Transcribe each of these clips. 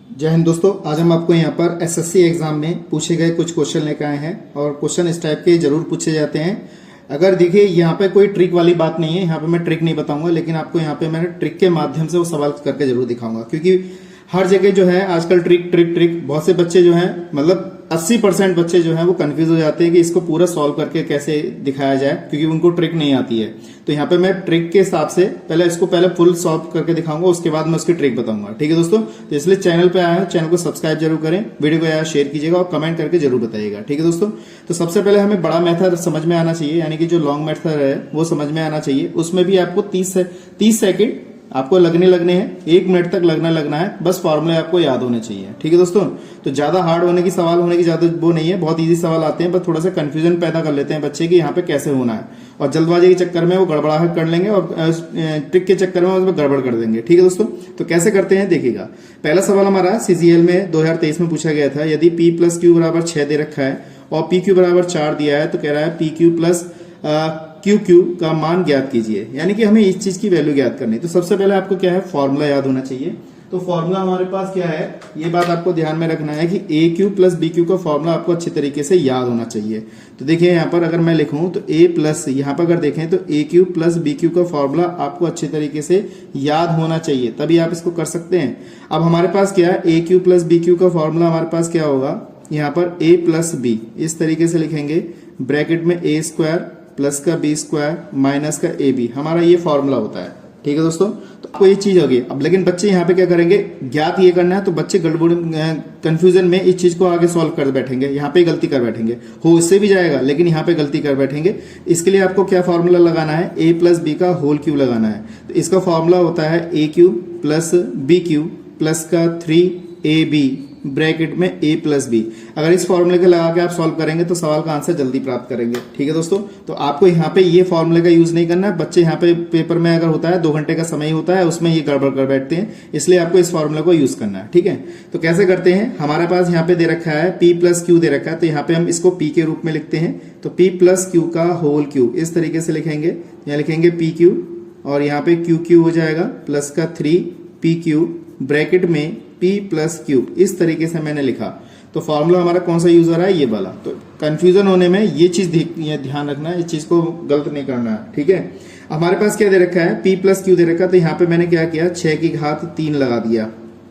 जय हिंद दोस्तों। आज हम आपको यहाँ पर एसएससी एग्जाम में पूछे गए कुछ क्वेश्चन लेकर आए हैं और क्वेश्चन इस टाइप के जरूर पूछे जाते हैं। अगर देखिए यहाँ पे कोई ट्रिक वाली बात नहीं है, यहाँ पे मैं ट्रिक नहीं बताऊंगा, लेकिन आपको यहाँ पे मैं ट्रिक के माध्यम से वो सवाल करके जरूर दिखाऊंगा, क्योंकि हर जगह जो है आजकल ट्रिक ट्रिक ट्रिक बहुत से बच्चे जो हैं, मतलब 80% बच्चे जो हैं वो कंफ्यूज हो जाते हैं कि इसको पूरा सॉल्व करके कैसे दिखाया जाए, क्योंकि उनको ट्रिक नहीं आती है। तो यहाँ पे मैं ट्रिक के हिसाब से पहले फुल सॉल्व करके दिखाऊंगा, उसके बाद मैं उसकी ट्रिक बताऊंगा। ठीक है दोस्तों, तो इसलिए चैनल पे आया है, चैनल को सब्सक्राइब जरूर करें, वीडियो को यार शेयर कीजिएगा और कमेंट करके जरूर बताइएगा। ठीक है दोस्तों, तो सबसे पहले हमें बड़ा मेथड समझ में आना चाहिए, यानी कि जो लॉन्ग मेथड है वो समझ में आना चाहिए। उसमें भी आपको 30 सेकेंड आपको लगने हैं, 1 मिनट तक लगना है, बस फॉर्मूले आपको याद होने चाहिए। ठीक है दोस्तों, तो ज्यादा हार्ड होने की सवाल होने की ज्यादा वो नहीं है, बहुत इजी सवाल आते हैं, बस थोड़ा सा कंफ्यूजन पैदा कर लेते हैं बच्चे की यहाँ पे कैसे होना है, और जल्दबाजी के चक्कर में वो गड़बड़ाहट कर लेंगे और ट्रिक के चक्कर में उसमें गड़बड़ कर देंगे। ठीक है दोस्तों, तो कैसे करते हैं देखिएगा। पहला सवाल हमारा सीजीएल में 2023 में पूछा गया था। यदि P + Q बराबर 6 दे रखा है और PQ बराबर 4 दिया है, तो कह रहा है PQ + QQ का मान ज्ञात कीजिए, यानी कि हमें इस चीज की वैल्यू ज्ञात करनी है। तो सबसे पहले आपको क्या है, फॉर्मूला याद होना चाहिए। तो फॉर्मूला हमारे पास क्या है, ये बात आपको ध्यान में रखना है कि AQ + BQ का फॉर्मूला आपको अच्छे तरीके से याद होना चाहिए। तो देखिए यहाँ पर अगर मैं लिखूं तो यहाँ पर अगर देखें तो AQ + BQ का फॉर्मूला आपको अच्छे तरीके से याद होना चाहिए, तभी आप इसको कर सकते हैं। अब हमारे पास क्या है, AQ + BQ का फॉर्मूला हमारे पास क्या होगा, यहाँ पर A + B इस तरीके से लिखेंगे, ब्रैकेट में A² प्लस का B² माइनस का AB, हमारा ये फॉर्मूला होता है। ठीक है दोस्तों, तो आपको ये चीज होगी। अब लेकिन बच्चे यहाँ पे क्या करेंगे, ज्ञात ये करना है, तो बच्चे गड़बड़ कंफ्यूजन में इस चीज को आगे सॉल्व कर बैठेंगे, यहाँ पे गलती कर बैठेंगे, हो इससे भी जाएगा लेकिन यहाँ पे गलती कर बैठेंगे। इसके लिए आपको क्या फॉर्मूला लगाना है, A + B का होल क्यू लगाना है। तो इसका फॉर्मूला होता है AQ + BQ प्लस का 3AB ब्रैकेट में A + B। अगर इस फॉर्मूले के लगा के आप सॉल्व करेंगे तो सवाल का आंसर जल्दी प्राप्त करेंगे। ठीक है दोस्तों, तो आपको यहाँ पे ये फॉर्मूले का यूज नहीं करना है। बच्चे यहाँ पे पेपर में अगर होता है 2 घंटे का समय होता है, उसमें ये गड़बड़ कर बैठते हैं, इसलिए आपको इस फॉर्मूले को यूज करना है। ठीक है, तो कैसे करते हैं, हमारे पास यहाँ पे दे रखा है P + Q दे रखा है, तो यहाँ पे हम इसको P के रूप में लिखते हैं। तो P + Q का होल क्यू इस तरीके से लिखेंगे, यहाँ लिखेंगे PQ और यहाँ पे QQ हो जाएगा प्लस का 3PQ ब्रैकेट में P + Q, इस तरीके से मैंने लिखा। तो फॉर्मूला हमारा कौन सा यूज हो रहा है, ये वाला। तो कंफ्यूजन होने में ये चीज ध्यान रखना है, इस चीज को गलत नहीं करना है। ठीक है, हमारे पास क्या दे रखा है, P + Q दे रखा है, तो यहाँ पे मैंने क्या किया, 6 की घात 3 लगा दिया।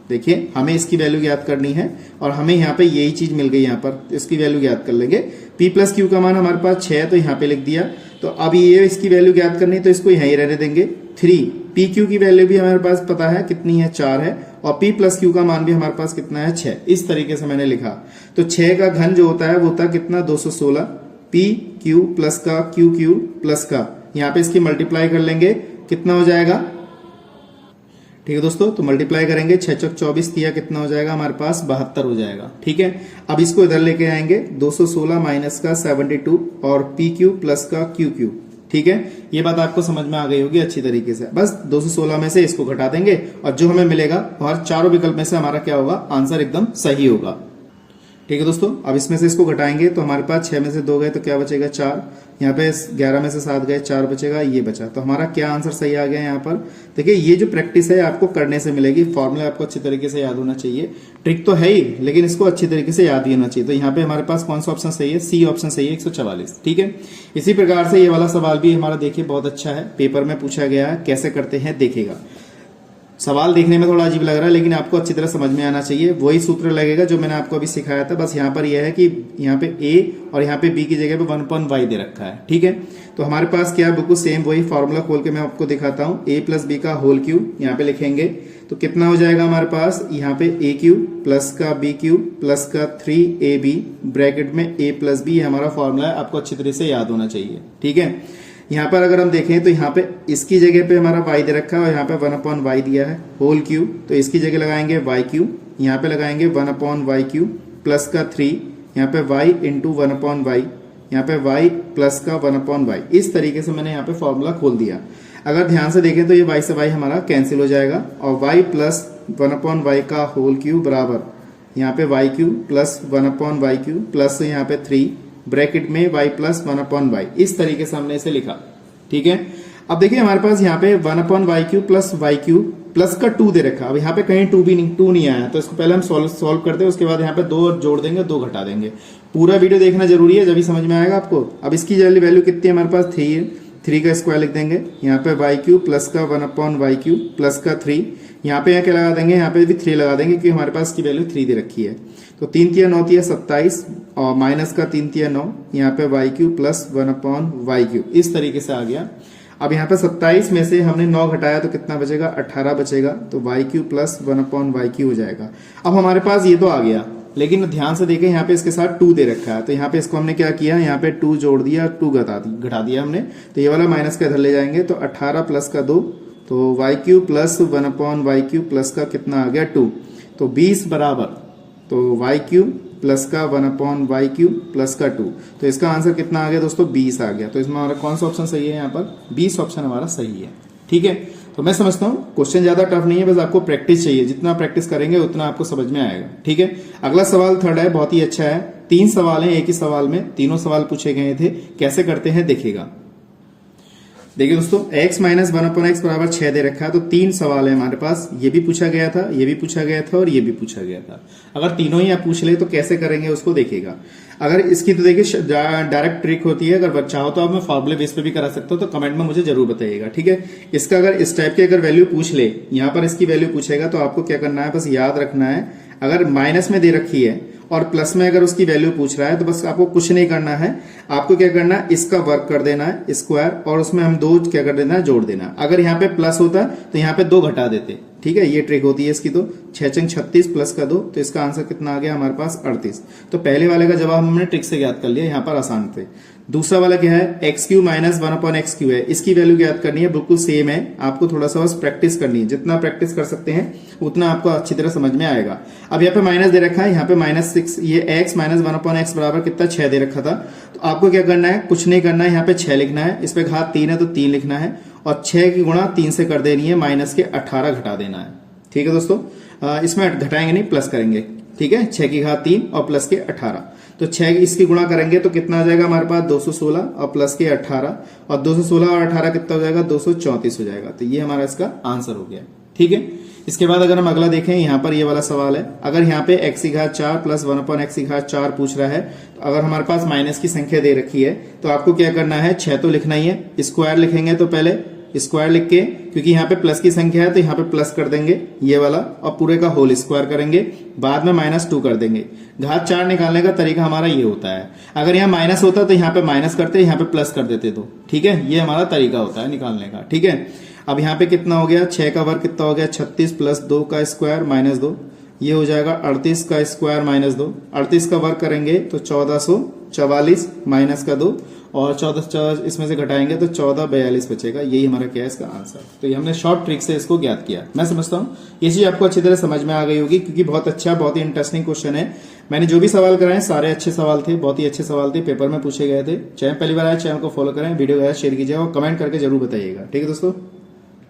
देखिए हमें इसकी वैल्यू याद करनी है और हमें यहाँ पे यही चीज मिल गई, यहाँ पर इसकी वैल्यू याद कर लेंगे। P + Q का मान हमारे पास 6 है, तो यहाँ पे लिख दिया। तो अब ये इसकी वैल्यू याद करनी है, तो इसको यहीं रहने देंगे। 3 PQ की वैल्यू भी हमारे पास पता है कितनी है, 4 है, और P + Q का मान भी हमारे पास कितना है, 6। इस तरीके से मैंने लिखा। तो 6 का घन जो होता है वो होता है कितना, 216। PQ प्लस का QQ प्लस का, यहाँ पे इसकी मल्टीप्लाई कर लेंगे, कितना हो जाएगा। ठीक है दोस्तों, तो मल्टीप्लाई करेंगे, 6 × 24 किया, कितना हो जाएगा हमारे पास, 72 हो जाएगा। ठीक है, अब इसको इधर लेके आएंगे, 216 माइनस का 72 और PQ प्लस का QQ। ठीक है, ये बात आपको समझ में आ गई होगी अच्छी तरीके से। बस 216 में से इसको घटा देंगे और जो हमें मिलेगा हमारे चारों विकल्प में से हमारा क्या होगा, आंसर एकदम सही होगा। ठीक है दोस्तों, अब इसमें से इसको घटाएंगे तो हमारे पास 6 में से 2 गए तो क्या बचेगा, 4। यहाँ पे 11 में से 7 गए, 4 बचेगा, ये बचा। तो हमारा क्या आंसर सही आ गया यहाँ पर। देखिए ये जो प्रैक्टिस है आपको करने से मिलेगी, फॉर्मूला आपको अच्छी तरीके से याद होना चाहिए। ट्रिक तो है ही, लेकिन इसको अच्छी तरीके से याद ही होना चाहिए। तो यहाँ पे हमारे पास कौन सा ऑप्शन सही है, C ऑप्शन सही है, 144। ठीक है, इसी प्रकार से ये वाला सवाल भी हमारा देखिए बहुत अच्छा है, पेपर में पूछा गया है। कैसे करते हैं देखिएगा। सवाल देखने में थोड़ा अजीब लग रहा है, लेकिन आपको अच्छी तरह समझ में आना चाहिए। वही सूत्र लगेगा जो मैंने आपको अभी सिखाया था, बस यहाँ पर यह है कि यहाँ पे A और यहाँ पे B की जगह पे 1/y दे रखा है। ठीक है, तो हमारे पास क्या है, बिल्कुल सेम वही फॉर्मूला खोल के मैं आपको दिखाता हूँ। A + B का होल क्यू यहाँ पे लिखेंगे, तो कितना हो जाएगा हमारे पास, यहाँ पे AQ प्लस का BQ प्लस का 3AB ब्रैकेट में A + B, हमारा फॉर्मूला है, आपको अच्छी तरह से याद होना चाहिए। ठीक है, यहाँ पर अगर हम देखें तो यहाँ पे इसकी जगह पे हमारा y दे रखा है और यहाँ पे 1/y दिया है होल क्यू, तो इसकी जगह लगाएंगे YQ, यहाँ पे लगाएंगे 1/YQ प्लस का 3, यहाँ पे y × 1/y, यहाँ पे y प्लस का 1/y। इस तरीके से मैंने यहाँ पे फॉर्मूला खोल दिया। अगर ध्यान से देखें तो ये y से y हमारा कैंसिल हो जाएगा और y प्लस 1/y का होल क्यू बराबर यहाँ पे YQ प्लस 1/YQ प्लस यहाँ पे 3 ब्रैकेट में y प्लस 1/y। इस तरीके से हमने इसे लिखा। ठीक है, अब देखिए हमारे पास यहाँ पे 1/YQ प्लस YQ प्लस का 2 दे रखा, अब यहाँ पे कहीं 2 नहीं आया, तो इसको पहले हम सॉल्व करते हैं, उसके बाद यहाँ पे 2 जोड़ देंगे, 2 घटा देंगे। पूरा वीडियो देखना जरूरी है, जब समझ में आएगा आपको। अब इसकी वैल्यू कितनी है हमारे पास, 3 है, 3 का स्क्वायर लिख देंगे, यहाँ पे वाई क्यूब प्लस का 1/y³ प्लस का 3, यहाँ पे क्या लगा देंगे, यहाँ पे भी 3 लगा देंगे क्योंकि हमारे पास की वैल्यू 3 दे रखी है। तो 3 तिया 9 तिया 27 और माइनस का 3 तिया 9, यहाँ पे y³ प्लस 1/y³, इस तरीके से आ गया। अब यहाँ पे 27 में से हमने 9 घटाया तो कितना बचेगा, 18 बचेगा, तो y³ प्लस 1/y³ हो जाएगा। अब हमारे पास ये तो आ गया, लेकिन ध्यान से देखें यहाँ पे इसके साथ 2 दे रखा है, तो यहाँ पे इसको हमने क्या किया, यहाँ पे 2 जोड़ दिया, 2 घटा दिया हमने, तो ये वाला माइनस का इधर ले जाएंगे, तो 18 प्लस का 2, तो y³ प्लस 1/y³ प्लस का कितना आ गया 2, तो 20 बराबर, तो y³ प्लस का 1/y³ प्लस का 2, तो इसका आंसर कितना आ गया दोस्तों, 20 आ गया। तो इसमें हमारा कौन सा ऑप्शन सही है, यहाँ पर 20 ऑप्शन हमारा सही है। ठीक है, तो मैं समझता हूँ क्वेश्चन ज्यादा टफ नहीं है, बस आपको प्रैक्टिस चाहिए, जितना प्रैक्टिस करेंगे उतना आपको समझ में आएगा। ठीक है, अगला सवाल थर्ड है, बहुत ही अच्छा है। 3 सवाल हैं एक ही सवाल में, तीनों सवाल पूछे गए थे, कैसे करते हैं देखिएगा। देखिए दोस्तों, x माइनस 1/x बराबर 6 दे रखा है, तो 3 सवाल है हमारे पास, ये भी पूछा गया था, ये भी पूछा गया था और ये भी पूछा गया था। अगर तीनों ही आप पूछ ले तो कैसे करेंगे उसको देखिएगा। अगर इसकी तो देखिए डायरेक्ट ट्रिक होती है, अगर चाहो तो आप मैं फॉर्मूले बेस पे भी करा सकता हूँ, तो कमेंट में मुझे जरूर बताइएगा। ठीक है, इसका अगर इस टाइप की अगर वैल्यू पूछ ले, यहाँ पर इसकी वैल्यू पूछेगा, तो आपको क्या करना है, बस याद रखना है, अगर माइनस में दे रखी है और प्लस में अगर उसकी वैल्यू पूछ रहा है, तो बस आपको कुछ नहीं करना है, आपको क्या करना है, इसका वर्क कर देना है स्क्वायर, और उसमें हम 2 क्या कर देना है, जोड़ देना है। अगर यहाँ पे प्लस होता तो यहाँ पे 2 घटा देते। ठीक है, ये ट्रिक होती है इसकी। तो 6 36 प्लस का 2, तो इसका आंसर कितना आ गया हमारे पास 38। तो पहले वाले का जवाब हमने ट्रिक से ज्ञात कर लिया, यहाँ पर आसान थे। दूसरा वाला क्या है, x³ माइनस 1/x³ है, इसकी वैल्यू ज्ञात करनी है, बिल्कुल सेम है, आपको थोड़ा सा बस प्रैक्टिस करनी है, जितना प्रैक्टिस कर सकते हैं उतना आपको अच्छी तरह समझ में आएगा। अब यहाँ पे माइनस दे रखा है, यहाँ पे -6, ये x माइनस 1/x बराबर कितना 6 दे रखा था, तो आपको क्या करना है, कुछ नहीं करना है, यहाँ पे 6 लिखना है, इस पे घात 3 है तो 3 लिखना है, और 6 की गुणा 3 से कर देनी है, माइनस के 18 घटा देना है। ठीक है दोस्तों, इसमें घटाएंगे नहीं, प्लस करेंगे। ठीक है, 6 की घात 3 और प्लस के 18, तो 6 इसकी गुणा करेंगे तो कितना आ जाएगा हमारे पास 216 और प्लस के 18, और 216 और 18 कितना हो जाएगा, 234 हो जाएगा। तो ये हमारा इसका आंसर हो गया। ठीक है, इसके बाद अगर हम अगला देखें, यहाँ पर ये वाला सवाल है, अगर यहाँ पे x की घात 4 प्लस 1/x की घात 4 पूछ रहा है, तो अगर हमारे पास माइनस की संख्या दे रखी है, तो आपको क्या करना है, 6 तो लिखना ही है, स्क्वायर लिखेंगे, तो पहले स्क्वायर लिख के, क्योंकि यहाँ पे प्लस की संख्या है तो यहाँ पे प्लस कर देंगे ये वाला, और पूरे का होल स्क्वायर करेंगे, बाद में -2 कर देंगे। घात 4 निकालने का तरीका हमारा ये होता है, अगर यहाँ माइनस होता तो यहाँ पे माइनस करते, यहाँ पे प्लस कर देते। तो ठीक है, ये हमारा तरीका होता है निकालने का। ठीक है, अब यहाँ पे कितना हो गया, 6 का वर्ग कितना हो गया, 36 प्लस 2 का स्क्वायर माइनस 2, ये हो जाएगा 38 का स्क्वायर माइनस 2, 38 का वर्ग करेंगे तो 1444 माइनस का 2, और 14 इसमें से घटाएंगे तो 1442 बचेगा। यही हमारा क्या है इसका आंसर। तो ये हमने शॉर्ट ट्रिक से इसको ज्ञात किया। मैं समझता हूँ ये चीज आपको अच्छी तरह समझ में आ गई होगी, क्योंकि बहुत अच्छा, बहुत ही इंटरेस्टिंग क्वेश्चन है। मैंने जो भी सवाल कराए सारे अच्छे सवाल थे, बहुत ही अच्छे सवाल थे, पेपर में पूछे गए थे। चैनल पहली बार आए, चैनल को फॉलो करें, वीडियो शेयर कीजिएगा और कमेंट करके जरूर बताइएगा। ठीक है दोस्तों।